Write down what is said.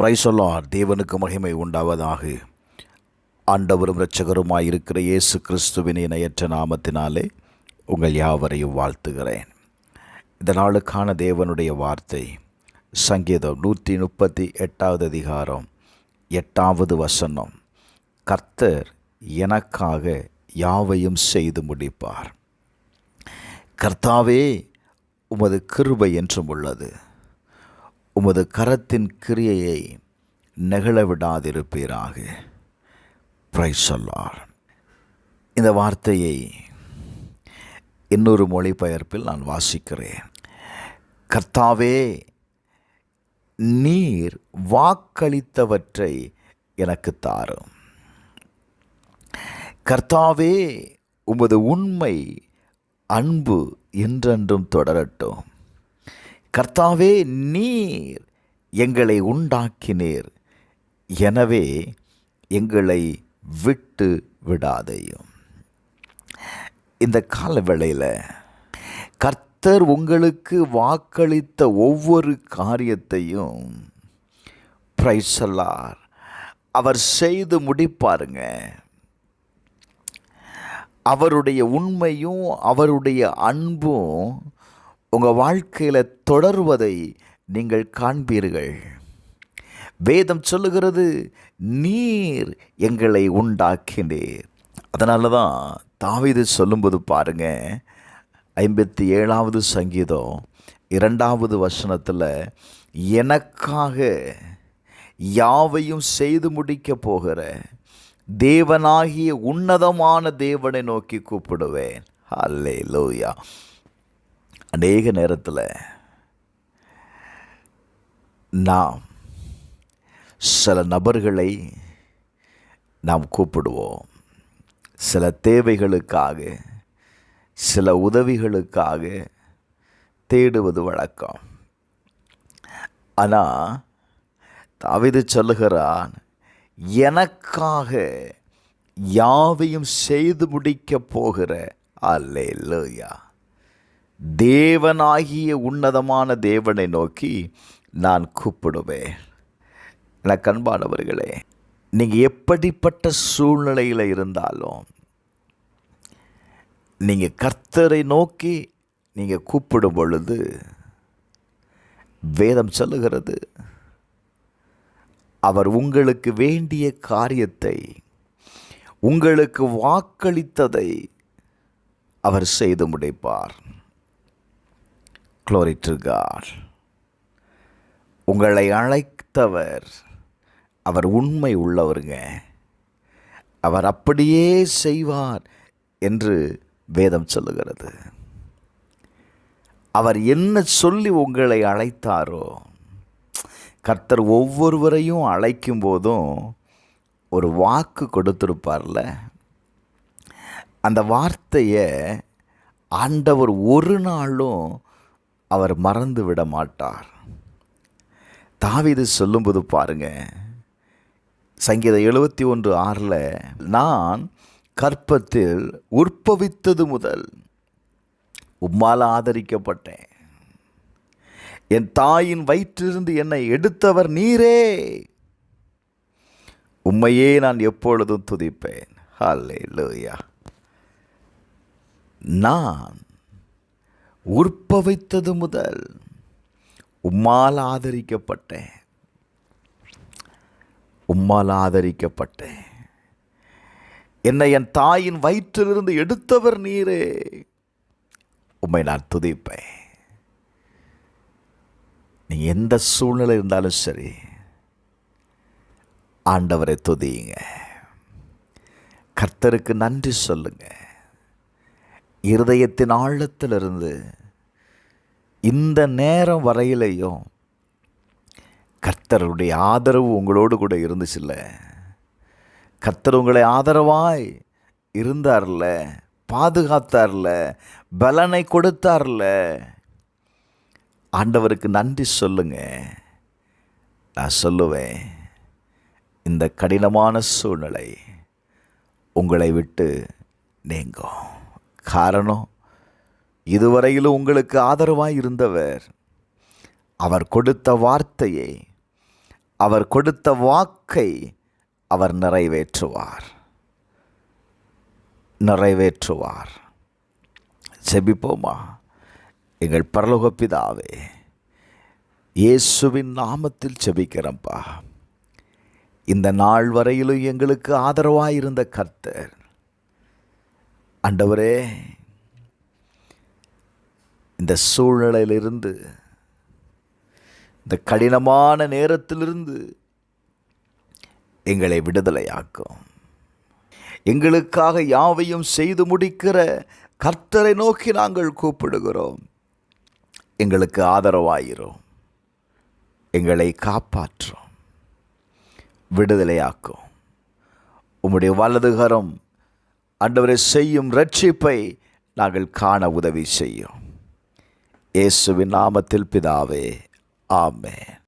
Praise the Lord. தேவனுக்கு மகிமை உண்டாவதாக. ஆண்டவரும் இரட்சகருமாய் இருக்கிற இயேசு கிறிஸ்துவின் இணையற்ற நாமத்தினாலே உங்கள் யாவரையும் வாழ்த்துகிறேன். இந்த நாளுக்கான தேவனுடைய வார்த்தை சங்கீதம் 138 அதிகாரம் 8வது வசனம். கர்த்தர் எனக்காக யாவையும் செய்து முடிப்பார். கர்த்தாவே, உமது கிருபை என்றும் உள்ளது. உமது கரத்தின் கிரியையை நெகிழ விடாதிருப்பீராக. Praise the Lord. இந்த வார்த்தையை இன்னொரு மொழிபெயர்ப்பில் நான் வாசிக்கிறேன். கர்த்தாவே, நீர் வாக்களித்தவற்றை எனக்கு தாரும். கர்த்தாவே, உமது உண்மை அன்பு என்றென்றும் தொடரட்டும். கர்த்தாவே, நீர் எங்களை உண்டாக்கினீர், எனவே எங்களை விட்டு விடாதையும். இந்த காலவேளையில் கர்த்தர் உங்களுக்கு வாக்களித்த ஒவ்வொரு காரியத்தையும் பிரைஸ் தி லார்ட் அவர் செய்து முடிப்பாருங்க. அவருடைய உண்மையும் அவருடைய அன்பும் உங்கள் வாழ்க்கையில் தொடர்வதை நீங்கள் காண்பீர்கள். வேதம் சொல்லுகிறது, நீர் எங்களை உண்டாக்கினீர். அதனால தான் தாவீது சொல்லும்போது பாருங்க, 57வது சங்கீதம் 2வது வசனத்தில், எனக்காக யாவையும் செய்து முடிக்க போகிற தேவனாகிய உன்னதமான தேவனை நோக்கி கூப்பிடுவேன். அல்லேலூயா. அநேக நேரத்தில் நாம் சில நபர்களை நாம் கூப்பிடுவோம். சில தேவைகளுக்காக, சில உதவிகளுக்காக தேடுவது வழக்கம். ஆனால் தாவீது சொல்லுகிறான், எனக்காக யாவையும் செய்து முடிக்க போகிற அல்லேலூயா தேவனாகிய உன்னதமான தேவனை நோக்கி நான் கூப்பிடுவேன். எனக்கு அன்பானவர்களே, நீங்கள் எப்படிப்பட்ட சூழ்நிலையில் இருந்தாலும் நீங்கள் கர்த்தரை நோக்கி நீங்கள் கூப்பிடும் பொழுது வேதம் சொல்லுகிறது, அவர் உங்களுக்கு வேண்டிய காரியத்தை, உங்களுக்கு வாக்களித்ததை அவர் செய்து முடிப்பார். Glory to God. உங்களை அழைத்தவர் அவர் உண்மை உள்ளவருங்க. அவர் அப்படியே செய்வார் என்று வேதம் சொல்லுகிறது. அவர் என்ன சொல்லி உங்களை அழைத்தாரோ, கர்த்தர் ஒவ்வொருவரையும் அழைக்கும் போதும் ஒரு வாக்கு கொடுத்திருப்பார்ல, அந்த வார்த்தையை ஆண்டவர் ஒரு நாளும் அவர் மறந்து விட மாட்டார். தாவீது சொல்லும்போது பாருங்க, சங்கீதம் 71:6, நான் கற்பத்தில் உற்பவித்தது முதல் உம்மால் ஆதரிக்கப்பட்டேன். என் தாயின் வயிற்றிலிருந்து என்னை எடுத்தவர் நீரே, உம்மையே நான் எப்பொழுதும் துதிப்பேன். ஹல்லேலூயா. நான் உற்பவித்தது முதல் உம்மால் ஆதரிக்கப்பட்டேன். உம்மால் ஆதரிக்கப்பட்டேன். என்னை என் தாயின் வயிற்றிலிருந்து எடுத்தவர் நீரே, உம்மை நான் துதிப்பேன். நீ எந்த சூழ்நிலை இருந்தாலும் சரி, ஆண்டவரை துதியுங்க. கர்த்தருக்கு நன்றி சொல்லுங்க. இருதயத்தின் ஆழத்திலிருந்து இந்த நேரம் வரையிலையும் கர்த்தருடைய ஆதரவு உங்களோடு கூட இருந்துச்சுல்ல. கர்த்தர் உங்களை ஆதரவாய் இருந்தார்ல, பாதுகாத்தார்ல, பலனை கொடுத்தார்ல. ஆண்டவருக்கு நன்றி சொல்லுங்க. நான் சொல்லுவேன், இந்த கடினமான சூழ்நிலை உங்களை விட்டு நீங்கும். காரணம், இதுவரையிலும் உங்களுக்கு ஆதரவாய் இருந்தவர், அவர் கொடுத்த வார்த்தையை, அவர் கொடுத்த வாக்கை அவர் நிறைவேற்றுவார். ஜெபிப்போமா? எங்கள் பரலோக பிதாவே, இயேசுவின் நாமத்தில் ஜெபிக்கிறோம்ப்பா. இந்த நாள் வரையிலும் எங்களுக்கு ஆதரவாயிருந்த கர்த்தர், ஆண்டவரே, இந்த சூழ்நிலையிலிருந்து, இந்த கடினமான நேரத்திலிருந்து எங்களை விடுதலையாக்கும். எங்களுக்காக யாவையும் செய்து முடிக்கிற கர்த்தரை நோக்கி நாங்கள் கூப்பிடுகிறோம். எங்களுக்கு ஆதரவாயிரும், எங்களை காப்பாற்றும், விடுதலையாக்கும். உம்முடைய வலதுகரம் ஆண்டவரை செய்யும் இரட்சிப்பை நாங்கள் காண உதவி செய்யும். இயேசுவின் நாமத்தில் பிதாவே, ஆமென்.